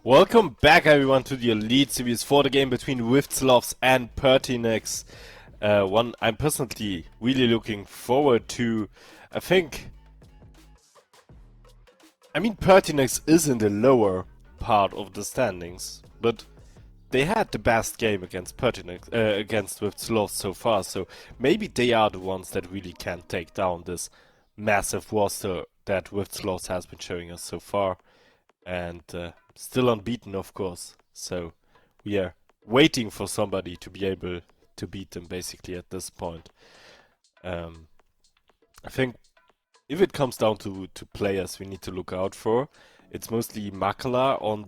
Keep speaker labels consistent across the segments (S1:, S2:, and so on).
S1: Welcome back everyone to the Elite Series 4, the game between SLOTHS and PERTINAX. One I'm personally really looking forward to. I mean PERTINAX is in the lower part of the standings, but they had the best game against against SLOTHS so far, so maybe they are the ones that really can take down this massive roster that SLOTHS has been showing us so far. And still unbeaten, of course. So we are waiting for somebody to be able to beat them, basically, at this point. I think if it comes down to players we need to look out for, it's mostly Makala on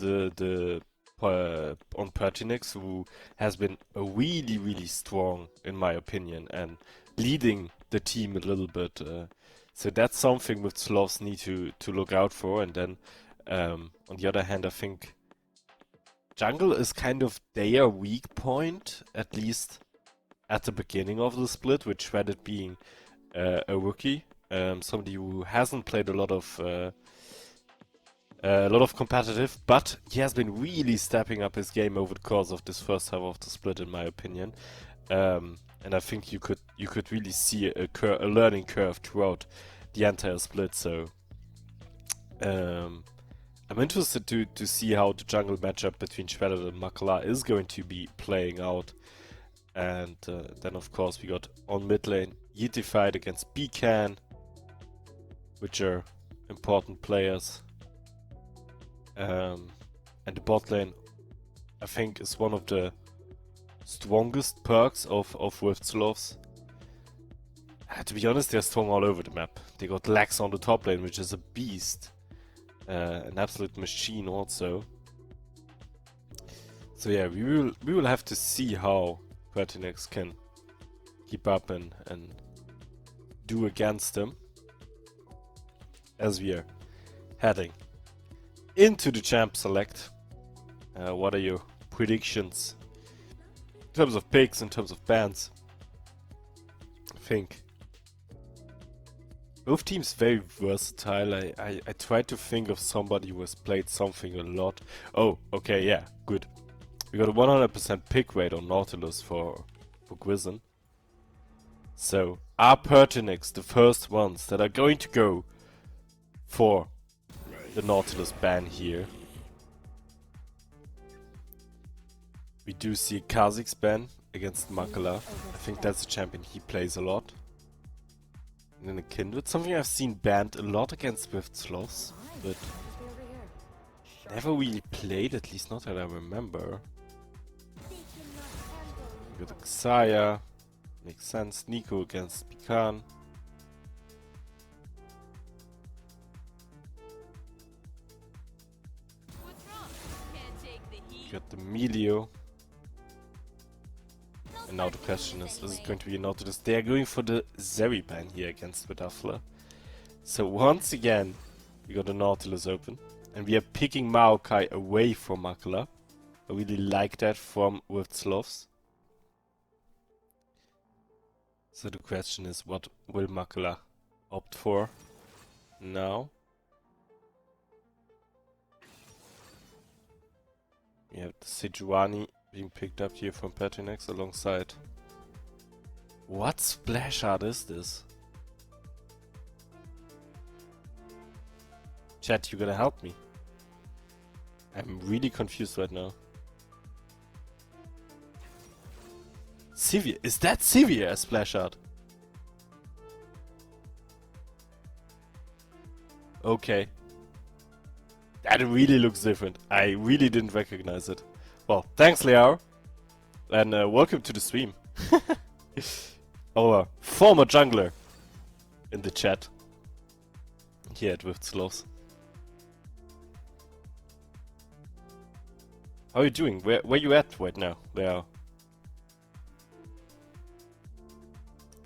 S1: on PERTINAX, who has been really strong, in my opinion, and leading the team a little bit. So that's something SLOTHS need to look out for, and then on the other hand, I think jungle is kind of their weak point, at least at the beginning of the split, with Shredded being a rookie, somebody who hasn't played a lot of competitive, but he has been really stepping up his game over the course of this first half of the split, in my opinion. And I think you could really see a learning curve throughout the entire split. So I'm interested to see how the jungle matchup between Shredded and Makala is going to be playing out. And then of course we got on mid lane Yetified against Beacon, which are important players. And the bot lane, I think, is one of the strongest perks of SLOTHS. To be honest, they're strong all over the map. They got Lex on the top lane, which is a beast. An absolute machine also. So yeah, we will have to see how PERTINAX can keep up and do against them, as we are heading into the champ select. What are your predictions in terms of picks, in terms of bans? I think both teams very versatile. I tried to think of somebody who has played something a lot. Oh, okay, yeah, good. We got a 100% pick rate on Nautilus for Gwizzen. So, are PERTINAX the first ones that are going to go for the Nautilus ban here? We do see Kha'Zix's ban against Makala. I think that's a champion he plays a lot. And then a Kindred, something I've seen banned a lot against SLOTHS, but never really played, at least not that I remember. We got Xayah, makes sense. Nico against Pecan. We got the Melio. And now the question is it going to be a Nautilus? They are going for the Zeri ban here against Vidafla. So once again, we got a Nautilus open. And we are picking Maokai away from Makala. I really like that from SLOTHS. So the question is, what will Makala opt for now? We have the Sejuani being picked up here from PERTINAX alongside. What splash art is this? Chat, you gotta help me. I'm really confused right now. Sivir, is that Sivir as splash art? Okay. That really looks different. I really didn't recognize it. Well, thanks, Lear, and welcome to the stream. Our former jungler in the chat here at SLOTHS. How are you doing? Where you at right now, Lear?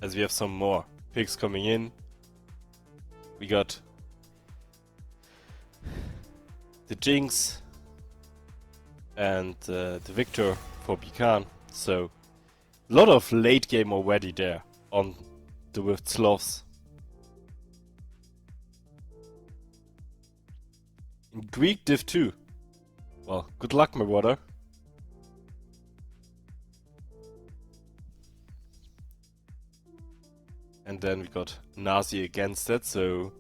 S1: As we have some more picks coming in. We got the Jinx and the Victor for Pecan. So a lot of late game already there on the SLOTHS. In Greek Div 2. Well, good luck, my brother. And then we got Nazi against that, so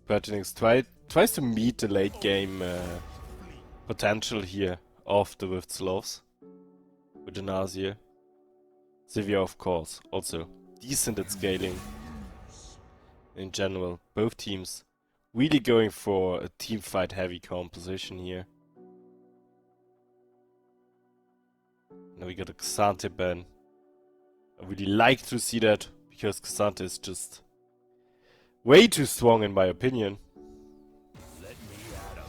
S1: PERTINAX tries to meet the late game potential here after with SLOTHS. With the Nazi. Severe, of course, also decent at scaling. In general, both teams really going for a team fight heavy composition here. Now we got a Xante ban. I really like to see that, because Xante is just way too strong in my opinion.
S2: Let me at 'em.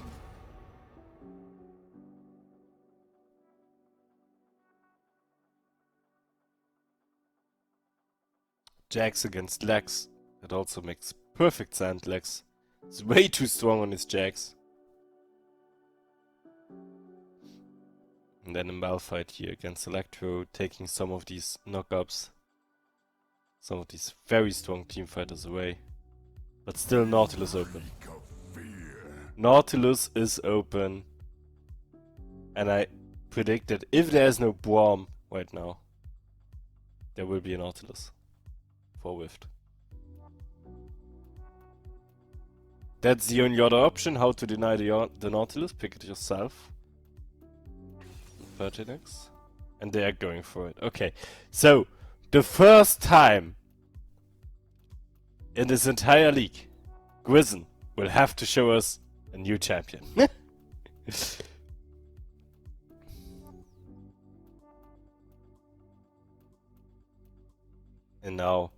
S1: Jax against Lex. That also makes perfect sense. Lex is way too strong on his Jax. And then a Malphite here against Electro, taking some of these knockups. Some of these very strong team fighters away. But still Nautilus open. Nautilus is open. And I predict that if there's no Braum right now, there will be a Nautilus for Rift. That's the only other option, how to deny the Nautilus. Pick it yourself. PERTINAX. And they are going for it. Okay, so the first time in this entire league, Grizzon will have to show us a new champion. And now,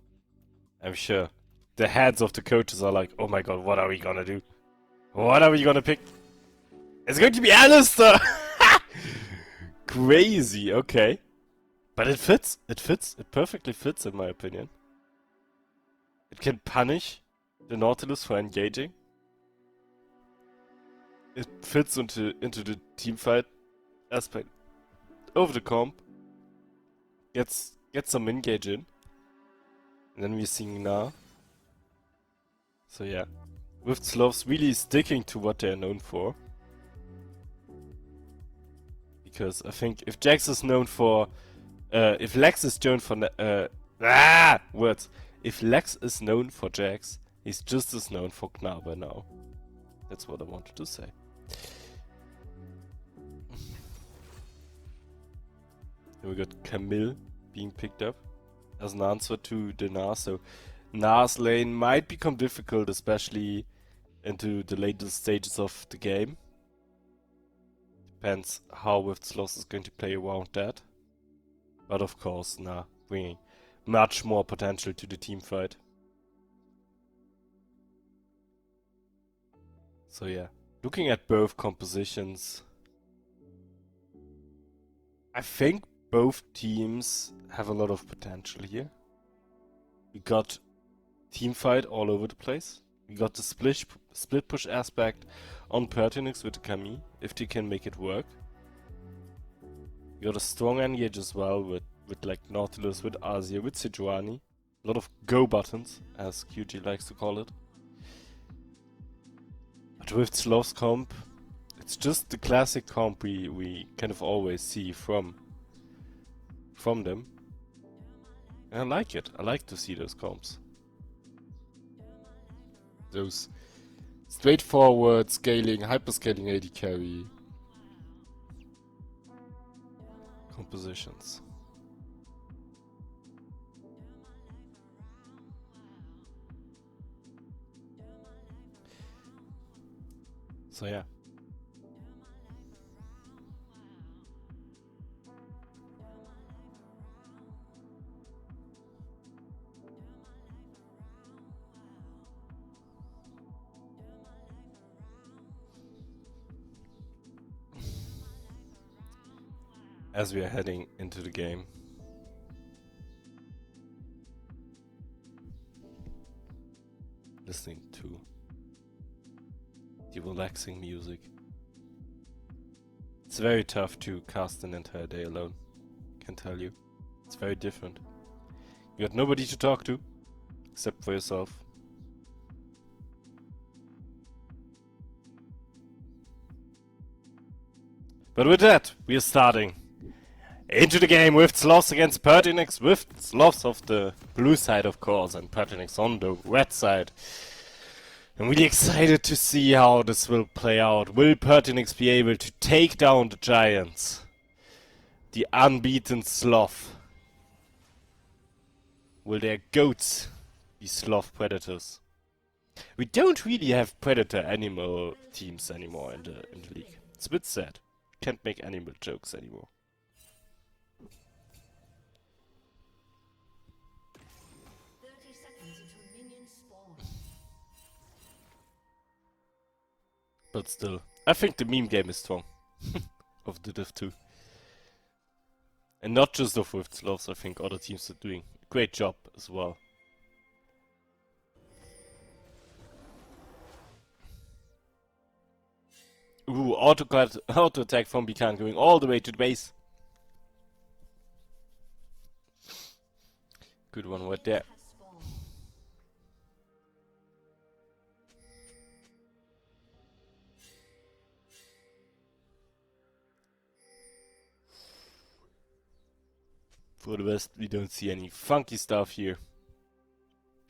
S1: I'm sure the heads of the coaches are like, oh my god, what are we gonna do? What are we gonna pick? It's going to be Alistair! Crazy, okay. But it fits, it perfectly fits in my opinion. It can punish the Nautilus for engaging. It fits into the teamfight aspect of the comp. Gets some engage in. And then we're seeing now. So yeah. With SLOTHS really sticking to what they're known for. Because I think if Jax is known for... if Lex is known for... words. If Lex is known for Jax, he's just as known for Knabe now. That's what I wanted to say. Then we got Camille being picked up as an answer to the Nas. So Nas lane might become difficult, especially into the later stages of the game. Depends how SLOTHS is going to play around that. But of course, bringing much more potential to the team fight. So yeah, looking at both compositions, I think both teams have a lot of potential here. We got team fight all over the place. We got the split push aspect on PERTINAX with the Camille, if they can make it work. We got a strong engage as well with like Nautilus, with Azir, with Sejuani. A lot of go buttons, as QG likes to call it. But with SLOTHS comp, it's just the classic comp we kind of always see from them. And I like it. I like to see those comps. Those straightforward scaling, hyperscaling AD carry compositions. So yeah. As we are heading into the game, listening to the relaxing music. It's very tough to cast an entire day alone, can tell you. It's very different. You got nobody to talk to, except for yourself. But with that, we are starting into the game with SLOTHS against PERTINAX, with SLOTHS of the blue side, of course, and PERTINAX on the red side. I'm really excited to see how this will play out. Will PERTINAX be able to take down the giants? The unbeaten sloth. Will their goats be sloth predators? We don't really have predator animal teams anymore in the league. It's a bit sad. Can't make animal jokes anymore.
S3: 30 seconds until minions spawn.
S1: But still, I think the meme game is strong. Of the Div 2. And not just of with Sloths, I think other teams are doing a great job as well. Ooh, auto attack from Bikan going all the way to the base. Good one right there.
S3: Has spawned.
S1: For the rest, we don't see any funky stuff here.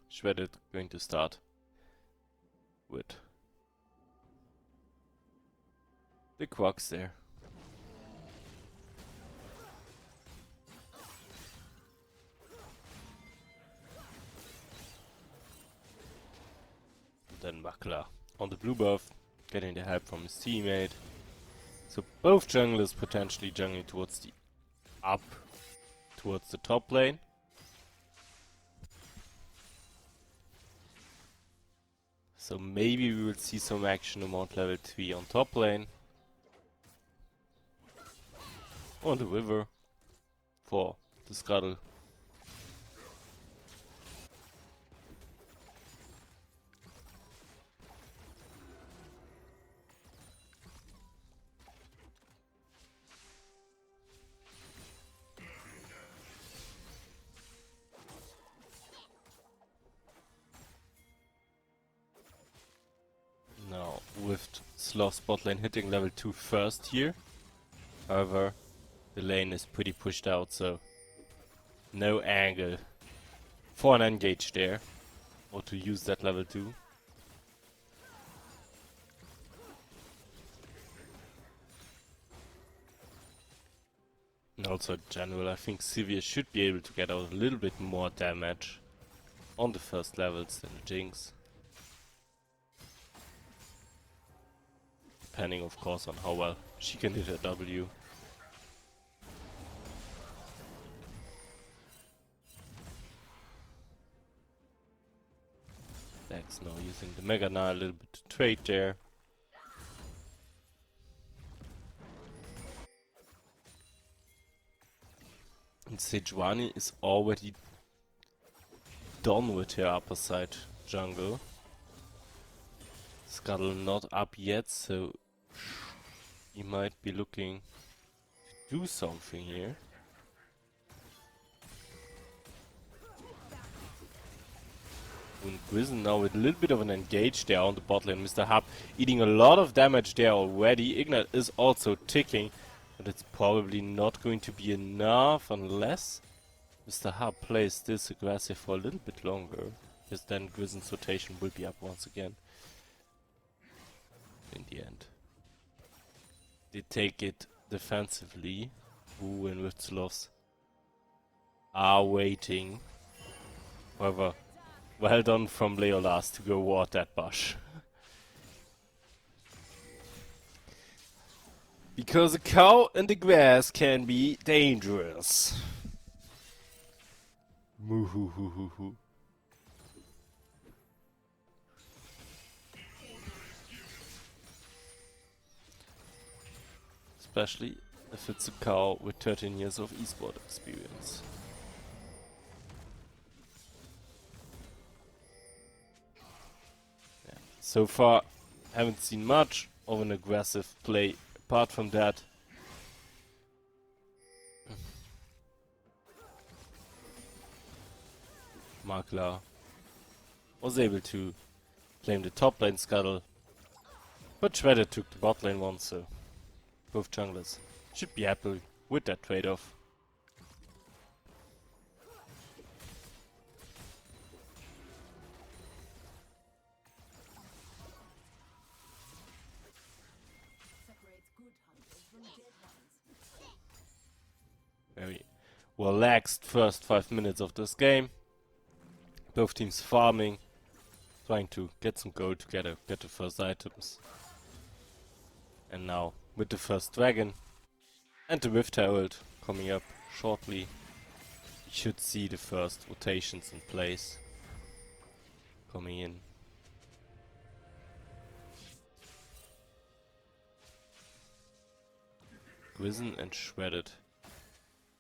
S1: Shredded going to start with the Quacks there. And then Makla on the blue buff, getting the help from his teammate. So both junglers potentially jungling towards the towards the top lane. So maybe we will see some action amount level 3 on top lane. On the river for the Scuttle. Now with Sloth bot lane hitting level 2 first here. However, the lane is pretty pushed out, so no angle for an engage there, or to use that level 2. And also in general, I think Sivir should be able to get out a little bit more damage on the first levels than the Jinx. Depending of course on how well she can hit her W. Dex now using the Mega Knight a little bit to trade there. And Sejuani is already done with her upper side jungle. Scuttle not up yet, so he might be looking to do something here. And Grizzle now with a little bit of an engage there on the bot lane. Mr. Hub eating a lot of damage there already. Ignite is also ticking, but it's probably not going to be enough unless Mr. Hub plays this aggressive for a little bit longer. Because then Grizzle's rotation will be up once again. In the end. They take it defensively. Ooh, and with Sloths are waiting. However, well done from Leolas to go ward that bush. Because a cow in the grass can be dangerous. Moo-hoo-hoo-hoo-hoo. Especially if it's a cow with 13 years of esport experience. Yeah. So far, haven't seen much of an aggressive play apart from that. Makla was able to claim the top lane Scuttle, but Shredder took the bot lane one, so Both junglers should be happy with that trade-off.
S3: Separates good hunters from dead ones.
S1: Very relaxed first 5 minutes of this game. Both teams farming, trying to get some gold together, get the first items. And now with the first dragon and the Rift Herald coming up shortly, we should see the first rotations in place coming in. Risen and Shredded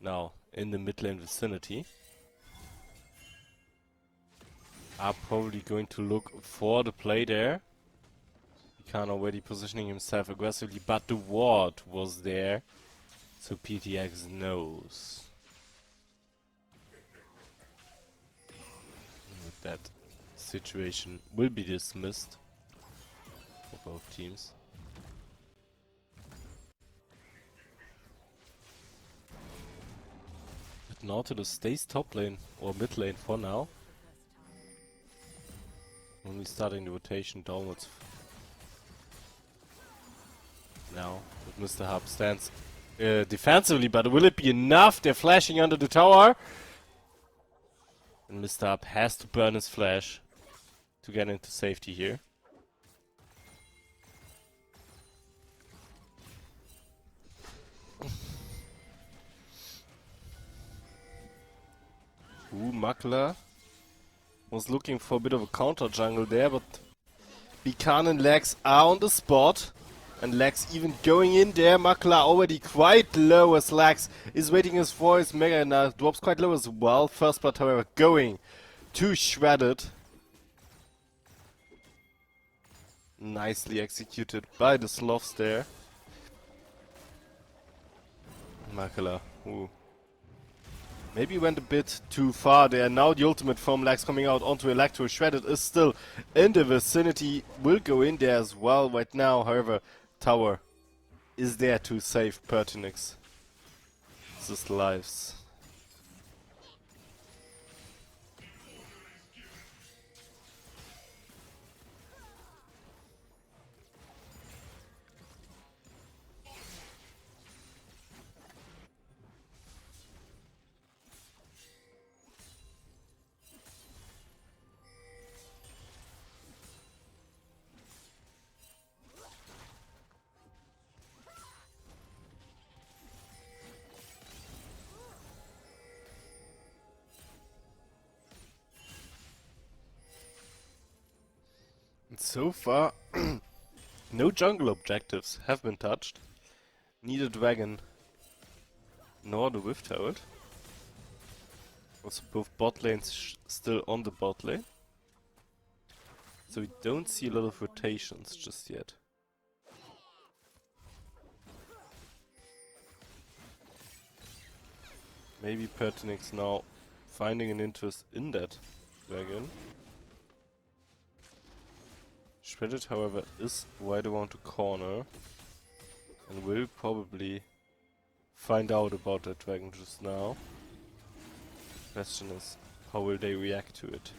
S1: now in the mid lane vicinity are probably going to look for the play there. Khan already positioning himself aggressively, but the ward was there, so PTX knows. With that, situation will be dismissed for both teams. But Nautilus stays top lane or mid lane for now. Only starting the rotation downwards. Now, with Mr. Hub stands defensively, but will it be enough? They're flashing under the tower. And Mr. Hub has to burn his flash to get into safety here. Ooh, Makler was looking for a bit of a counter jungle there, but Bikan and Lex are on the spot. And Lex even going in there. Makler already quite low as Lex is waiting for his Mega and now drops quite low as well. First blood, however, going to Shredded. Nicely executed by the SLOTHS there. Makler, ooh. Maybe went a bit too far there. Now the ultimate from Lex coming out onto Electro. Shredded is still in the vicinity. Will go in there as well right now. However, tower is there to save PERTINAX. This lives. So far, no jungle objectives have been touched. Neither dragon nor the Rift Herald. Also both bot lanes still on the bot lane. So we don't see a lot of rotations just yet. Maybe PERTINAX now finding an interest in that dragon. Shredded, however, is right around the corner and will probably find out about that dragon just now. Question is, how will they react to it?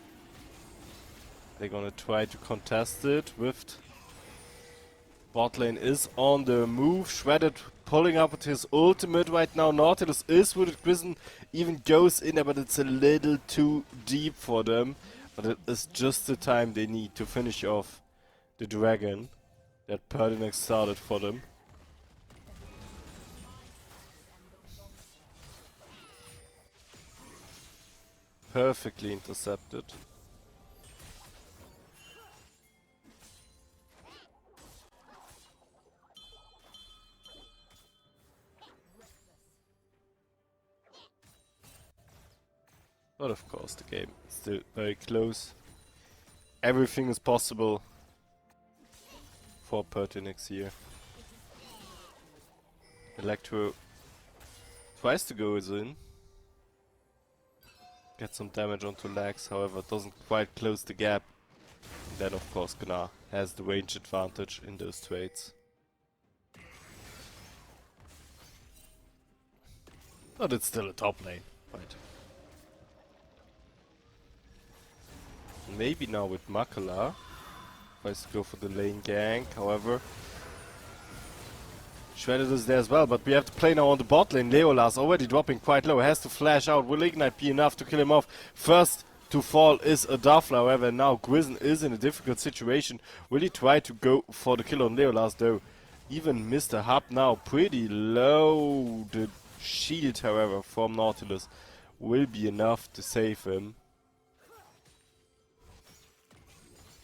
S1: They're gonna try to contest it. Rift bot lane is on the move. Shredded pulling up with his ultimate right now. Nautilus is with it. Risen even goes in there, but it's a little too deep for them. But it is just the time they need to finish off the dragon that PERTINAX started for them. Perfectly intercepted. But of course the game is still very close. Everything is possible for PERTINAX here. Electro tries to go in. Get some damage onto Lex, however doesn't quite close the gap. And then of course Gnar has the range advantage in those trades. But it's still a top lane. Right. Maybe now with Makala. Tries to go for the lane gank, however. Shredded is there as well, but we have to play now on the bot lane. Leolas already dropping quite low, has to flash out. Will Ignite be enough to kill him off? First to fall is a Duffler, however, now Gwizzen is in a difficult situation. Will he try to go for the kill on Leolas though? Even Mr. Hub now pretty low. The shield, however, from Nautilus will be enough to save him.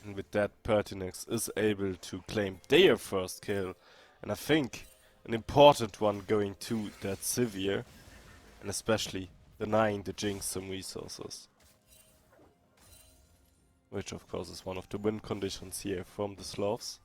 S1: And with that, PERTINAX is able to claim their first kill. And I think an important one going to that Sivir. And especially denying the Jinx some resources. Which of course is one of the win conditions here from the SLOTHS.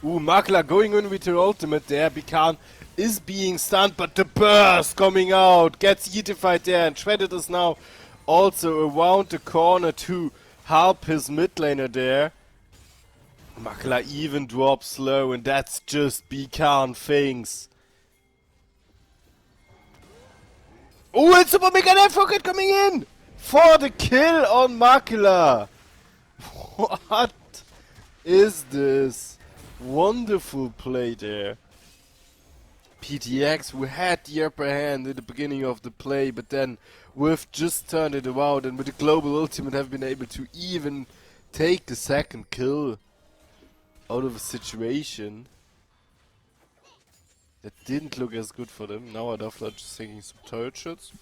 S1: Ooh, Makla going in with her ultimate there. Bikan is being stunned, but the burst coming out gets Yeetified there, and Shredded is now also around the corner to help his mid laner there. Makla even drops low, and that's just Bikan things. Oh, it's Super Mega Rocket coming in for the kill on Makla. What is this? Wonderful play there. PTX, who had the upper hand in the beginning of the play, but then we've just turned it around, and with the global ultimate have been able to even take the second kill out of a situation that didn't look as good for them. Now Adafla just taking some turret shots.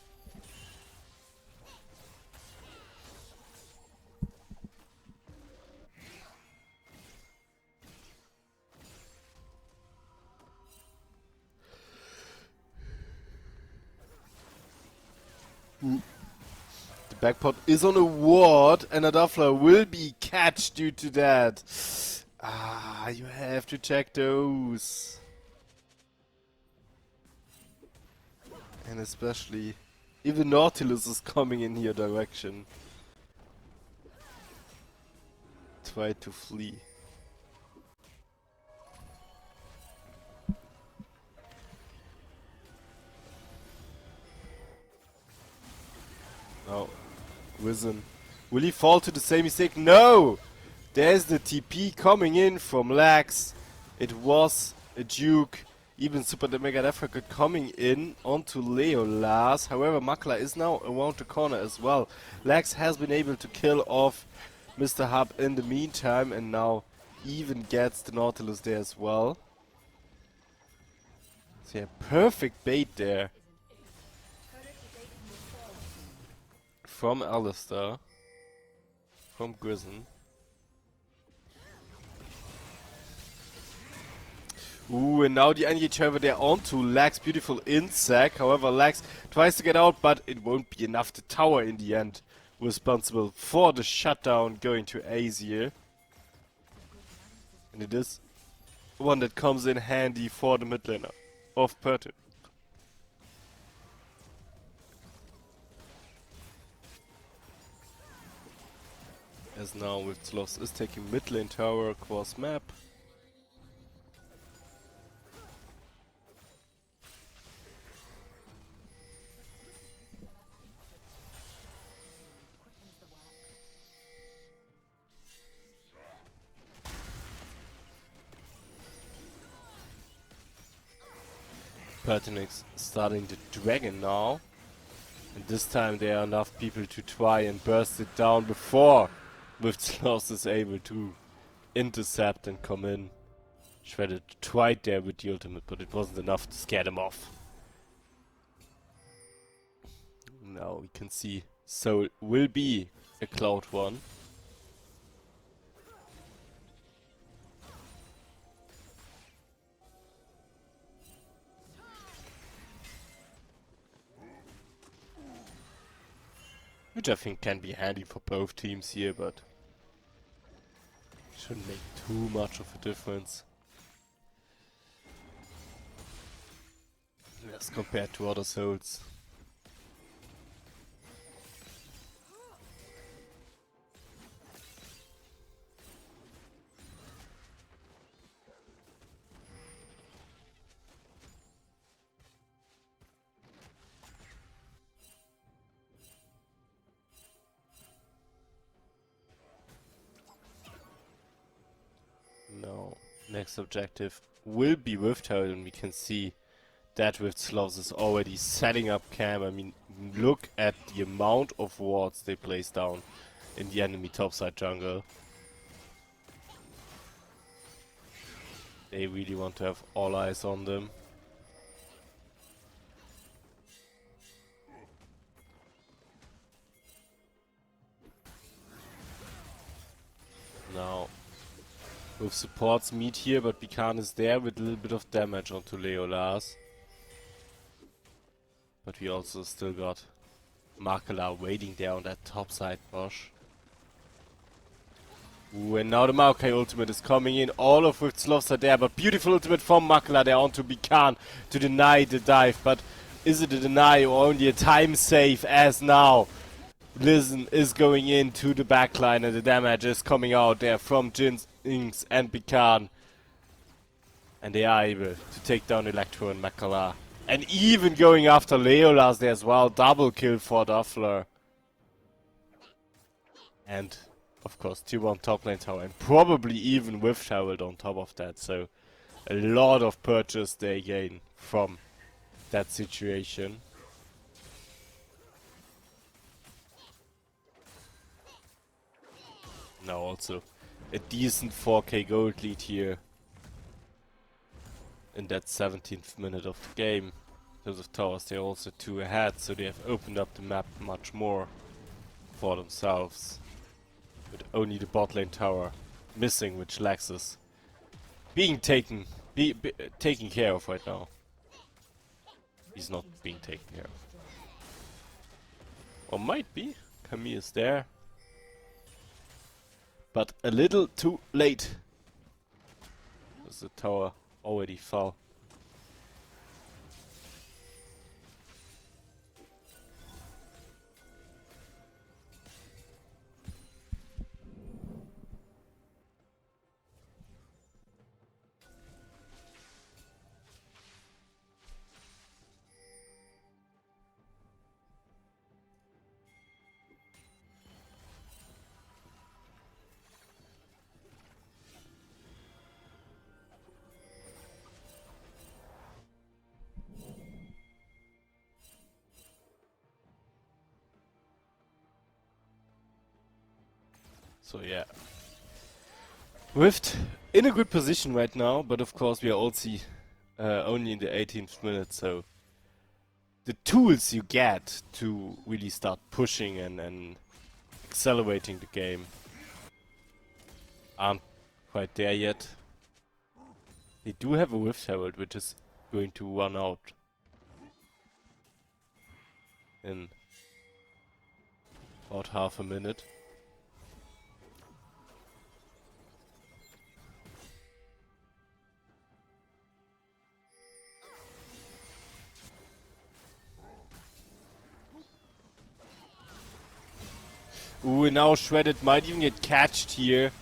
S1: The backpot is on a ward, and Adafla will be catched due to that. Ah, you have to check those. And especially, even Nautilus is coming in your direction. Try to flee. No. Risen. Will he fall to the same mistake? No! There's the TP coming in from Lax. It was a Duke. Even Super Mega Africa coming in onto Leolas. However, Makla is now around the corner as well. Lax has been able to kill off Mr. Hub in the meantime, and now even gets the Nautilus there as well. So yeah, perfect bait there from Alistar, from Gwizzen. Ooh, and now the engage over there onto Lax. Beautiful insect. However, Lax tries to get out, but it won't be enough. The tower in the end responsible for the shutdown going to Azir. And it is one that comes in handy for the mid laner of PERTINAX. As now with SLOTHS is taking mid lane tower across map. PERTINAX starting the dragon now. And this time there are enough people to try and burst it down before with SLOTHS is able to intercept and come in. Shredded tried there with the ultimate, but it wasn't enough to scare them off. Now we can see Soul will be a Cloud one. which I think can be handy for both teams here, but shouldn't make too much of a difference as compared to other souls. No, next objective will be Rift Herald, and we can see that with SLOTHS is already setting up camp. I mean, look at the amount of wards they place down in the enemy topside jungle. They really want to have all eyes on them. Now, both supports meet here, but Bikan is there with a little bit of damage onto Leolas. But we also still got Makala waiting there on that top side bush. Ooh, and now the Maokai ultimate is coming in. All of with SLOTHS are there, but beautiful ultimate from Makala there onto Bikan to deny the dive. But is it a deny or only a time save, as now Listen is going into the backline and the damage is coming out there from Jinx and Bikan. And they are able to take down Electro and Makala. And even going after Leolas there as well. Double kill for Duffler. And of course tier 1 top lane tower. And probably even with Herald on top of that. So a lot of purchase they gain from that situation. Now also a decent 4k gold lead here in that 17th minute of the game. In terms of towers, they're also 2 ahead, so they have opened up the map much more for themselves. With only the bot lane tower missing, which Lex is being taken care of right now. He's not being taken care of. Or might be. Camille is there. But a little too late. Because the tower already fell. So yeah, Rift in a good position right now, but of course we are also only in the 18th minute, so the tools you get to really start pushing and accelerating the game aren't quite there yet. They do have a Rift Herald, which is going to run out in about half a minute. Ooh, now Shredded might even get catched here.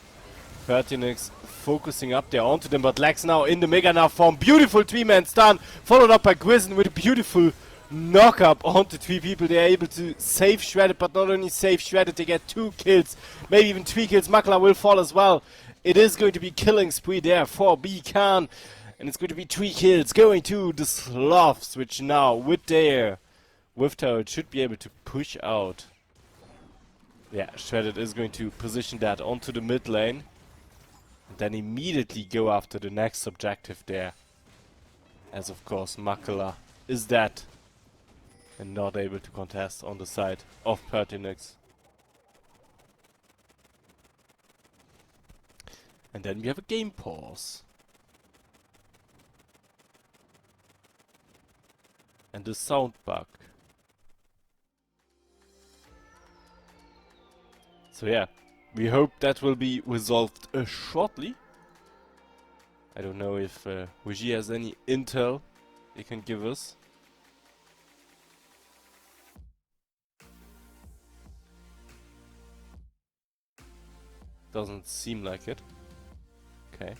S1: PERTINAX focusing up there onto them, but Lex now in the Mega Nav form. Beautiful 3-man stun, followed up by Gwizzen with a beautiful knock-up onto 3 people. They are able to save Shredded, but not only save Shredded, they get 2 kills, maybe even 3 kills. Makla will fall as well. It is going to be killing spree there for Bikan, and it's going to be 3 kills going to the SLOTHS, which now with their Rift Herald should be able to push out. Yeah, Shredded is going to position that onto the mid lane. And then immediately go after the next objective there. As of course Makala is dead. And not able to contest on the side of PERTINAX. And then we have a game pause. And a sound bug. So yeah, we hope that will be resolved shortly. I don't know if Wiji has any intel they can give us. Doesn't seem like it. Okay.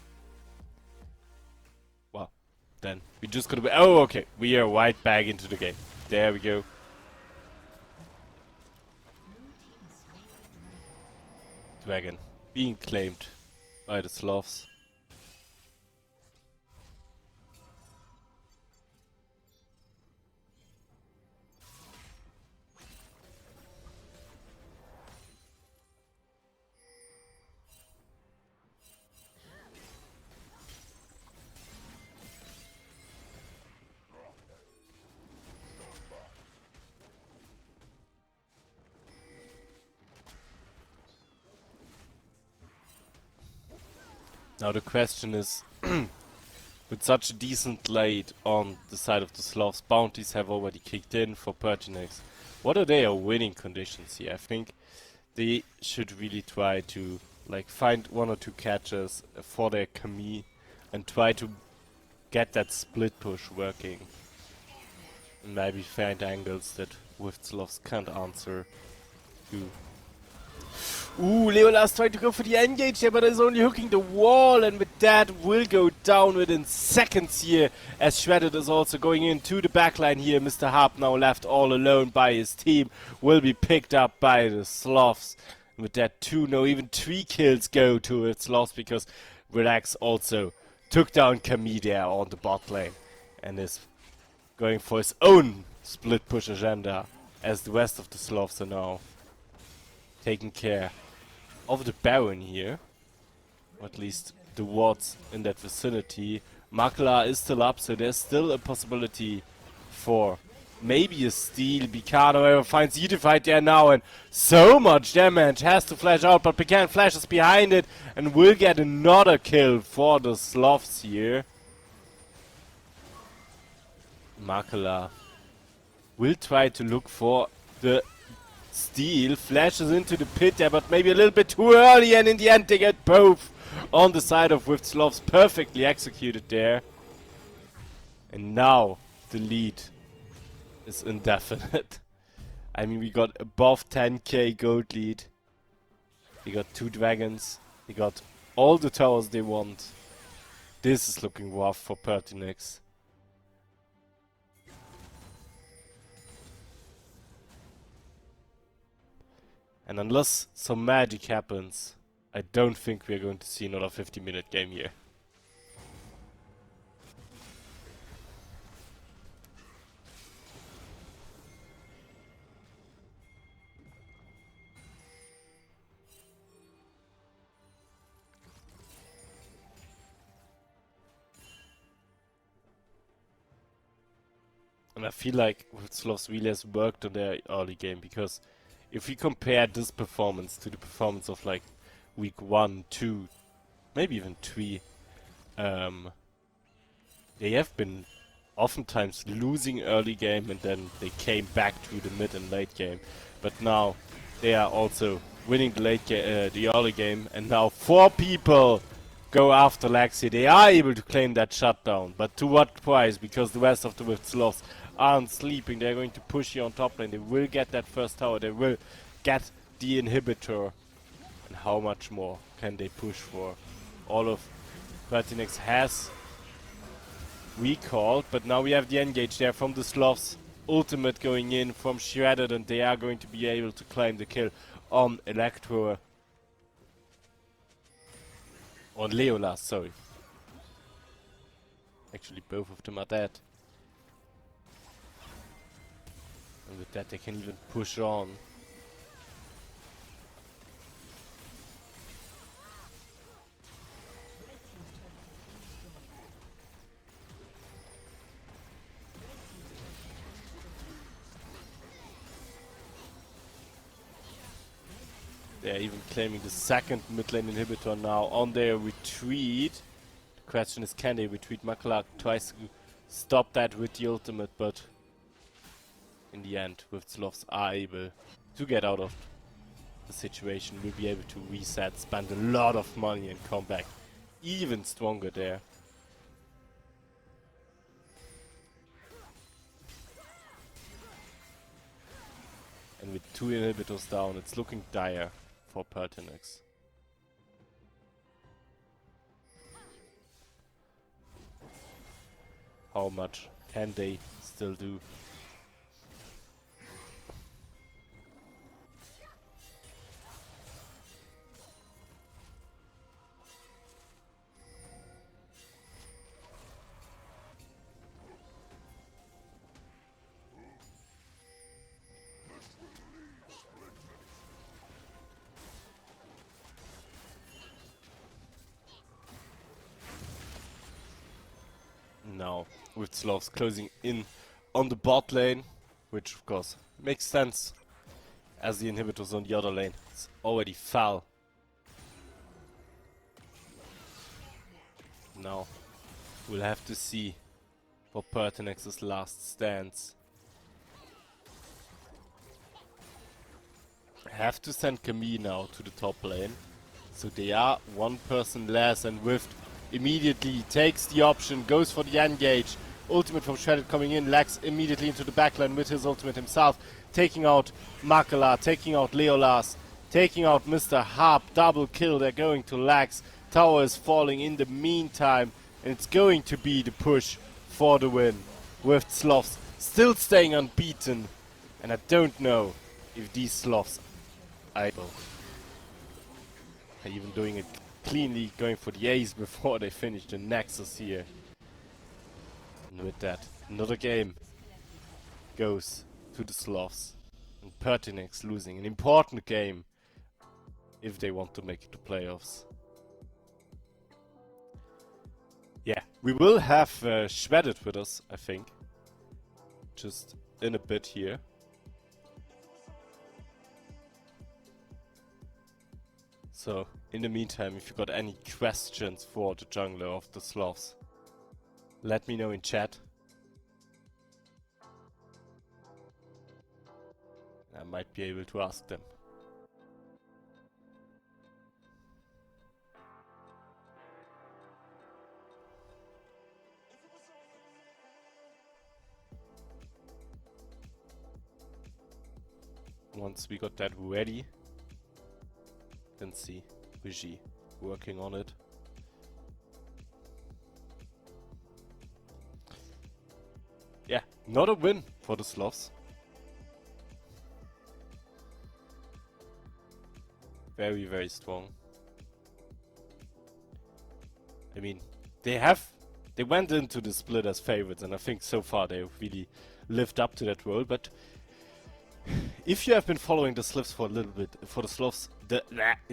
S1: Well, then we just gotta be. Oh, okay. We are right back into the game. There we go. Dragon being claimed by the SLOTHS. Now the question is, with such a decent lead on the side of the SLOTHS, bounties have already kicked in for PERTINAX. What are their winning conditions here? I think they should really try to like find 1 or 2 catches for their Camille and try to get that split push working. And maybe find angles that with SLOTHS can't answer to. Ooh, Leola's trying to go for the engage here, but is only hooking the wall, and with that will go down within seconds here, as Shredded is also going into the backline here. Mr. Harp now left all alone by his team, will be picked up by the SLOTHS. And with that 2, no, even 3 kills go to its loss, because Relax also took down Camille there on the bot lane, and is going for his own split push agenda, as the rest of the SLOTHS are now taking care of the Baron here, or at least the wards in that vicinity. Makla is still up, so there's still a possibility for maybe a steal. Bicano however finds Edified there now, and so much damage, has to flash out, but Pecan flashes behind it and will get another kill for the SLOTHS here. Makla will try to look for the steal, flashes into the pit there, but maybe a little bit too early, and in the end they get both on the side of SLOTHS, perfectly executed there. And now the lead is indefinite. I mean, we got above 10k gold lead. They got 2 dragons. They got all the towers they want. This is looking rough for PERTINAX. And unless some magic happens, I don't think we're going to see another 50-minute game here. And I feel like SLOTHS really has worked on their early game, because if we compare this performance to the performance of like week 1, 2, maybe even 3, they have been oftentimes losing early game and then they came back to the mid and late game. But now they are also winning the early game, and now 4 people go after Lexi. They are able to claim that shutdown, but to what price? Because the rest of the SLOTHS aren't sleeping. They're going to push you on top lane. They will get that first tower. They will get the inhibitor. And how much more can they push for? All of PERTINAX has recalled, but now we have the engage there from the SLOTHS. Ultimate going in from Shredded, and they are going to be able to claim the kill on Electro. On Leolas, sorry. Actually, both of them are dead. And with that, they can even push on. They're even claiming the second mid lane inhibitor now on their retreat. The question is, can they retreat? Makla tries to stop that with the ultimate, but in the end, SLOTHS are able to get out of the situation, will be able to reset, spend a lot of money and come back even stronger there. And with 2 inhibitors down, it's looking dire for PERTINAX. How much can they still do? Now, with SLOTHS closing in on the bot lane, which of course makes sense, as the inhibitors on the other lane it's already fell. Now, we'll have to see for PERTINAX's last stands. Have to send Camille now to the top lane, so they are 1 person less, and Rift immediately takes the option, goes for the engage. Ultimate from Shredded coming in, Lax immediately into the backline with his ultimate himself, taking out Makala, taking out Leolas, taking out Mr. Harp, double kill, they're going to Lax. Tower is falling in the meantime, and it's going to be the push for the win, with SLOTHS still staying unbeaten, and I don't know if these SLOTHS are able. Even doing it cleanly, going for the ace before they finish the Nexus here. And with that, another game goes to the SLOTHS. And PERTINAX losing an important game if they want to make it to playoffs. Yeah, we will have Shredded with us, I think. Just in a bit here. So, in the meantime, if you got any questions for the jungler of the SLOTHS, let me know in chat. I might be able to ask them. Once we got that ready, then see Vigi working on it. Yeah, not a win for the SLOTHS. Very, very strong. I mean, they went into the split as favorites, and I think so far they've really lived up to that role. But if you have been following the SLOTHS for a little bit, if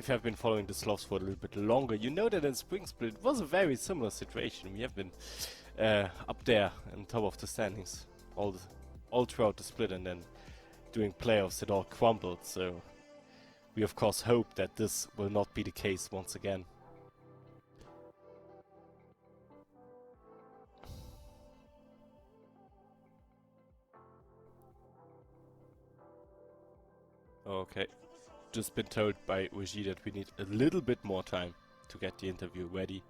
S1: you have been following the SLOTHS for a little bit longer, you know that in Spring Split it was a very similar situation. We have been up there on top of the standings all throughout the split, and then during playoffs it all crumbled. So we of course hope that this will not be the case once again. Okay, just been told by Regie that we need a little bit more time to get the interview ready.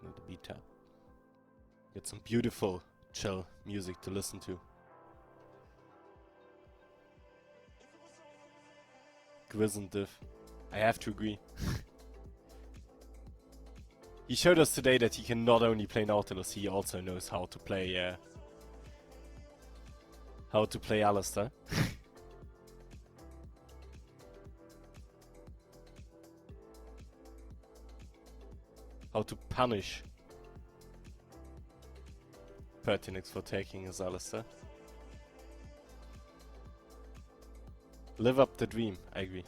S1: In the beta. Get some beautiful, chill music to listen to. Grizz and Div. I have to agree. He showed us today that he can not only play Nautilus, he also knows how to play Alistar. How to punish PERTINAX for taking his Alistar. Live up the dream, I agree.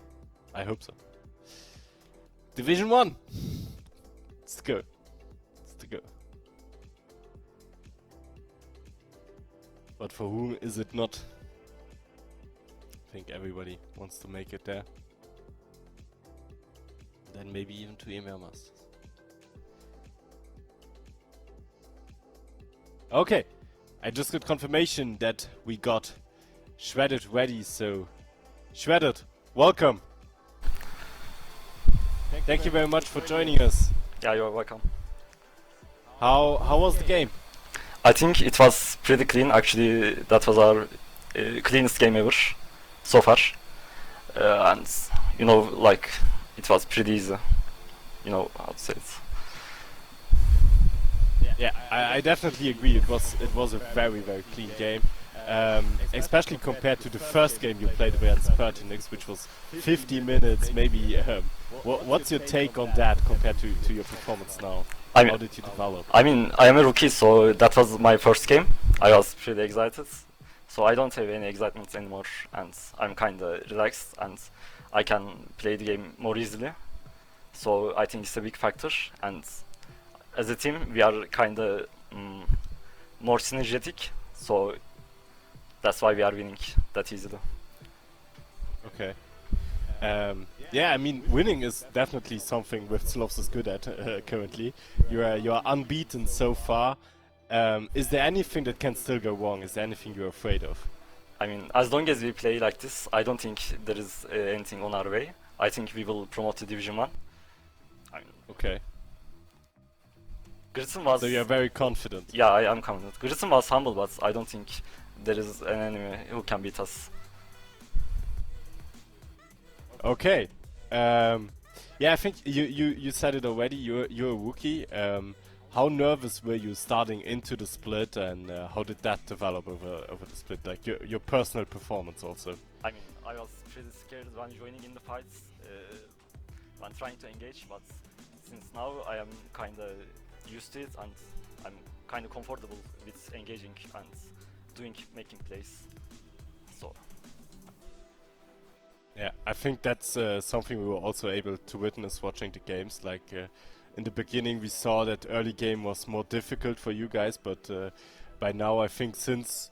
S1: I hope so. Division 1! Let's go. Let's go. But for whom is it not? I think everybody wants to make it there. Then maybe even to EML Masters. Okay, I just got confirmation that we got Shredded ready, so Shredded, welcome. Thank you very much for joining us.
S4: Yeah, you're welcome.
S1: How was the game?
S4: I think it was pretty clean. Actually, that was our cleanest game ever so far. And you know, like it was pretty easy. You know how to say it.
S1: Yeah, I definitely agree. It was a very clean game, especially compared to the first game you played against PERTINAX, which was 50 minutes. Maybe what's your take on that compared to your performance now? How did you develop?
S4: I mean, I am a rookie, so that was my first game. I was pretty excited, so I don't have any excitement anymore, and I'm kinda relaxed, and I can play the game more easily. So I think it's a big factor, and as a team, we are kinda more synergetic, so that's why we are winning that easily.
S1: Okay. Yeah, I mean, winning is definitely something with SLOTHS is good at currently. You're unbeaten so far. Is there anything that can still go wrong? Is there anything you're afraid of?
S4: I mean, as long as we play like this, I don't think there is anything on our way. I think we will promote to Division 1. I mean,
S1: Okay.
S4: Gritson was...
S1: So you're very confident.
S4: Yeah, I am confident. Gritson was humble, but I don't think there is an enemy who can beat us.
S1: Okay. Yeah, I think you said it already. You're a rookie. How nervous were you starting into the split, and how did that develop over the split? Like your personal performance also.
S4: I mean, I was pretty scared when joining in the fights, when trying to engage, but since now I am kinda used to it, and I'm kinda comfortable with engaging and making plays. So.
S1: Yeah, I think that's something we were also able to witness watching the games. Like in the beginning, we saw that early game was more difficult for you guys, but by now, I think since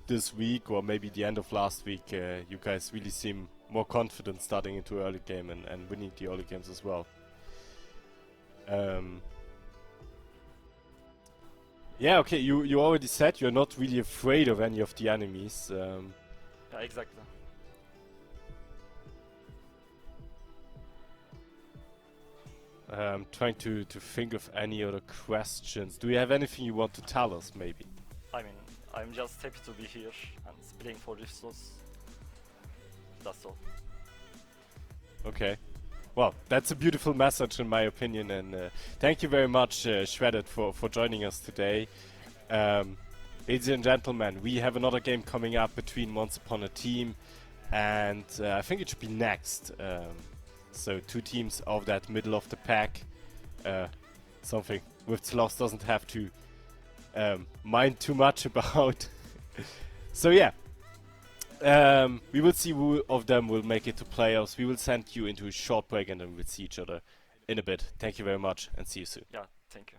S1: this week or maybe the end of last week, you guys really seem more confident starting into early game and winning the early games as well. Yeah, okay. You already said you're not really afraid of any of the enemies.
S4: Yeah, exactly.
S1: Trying to think of any other questions. Do you have anything you want to tell us, maybe?
S4: I mean, I'm just happy to be here and playing for ESLOL. That's all.
S1: Okay. Well, that's a beautiful message in my opinion, and thank you very much, Shredded, for joining us today. Ladies and gentlemen, we have another game coming up between Once Upon a Team, and I think it should be next. So 2 teams of that middle of the pack. Something with SLOTHS doesn't have to mind too much about. So yeah. We will see who of them will make it to playoffs. We will send you into a short break and then we'll see each other in a bit. Thank you very much and see you soon.
S4: Yeah, thank you.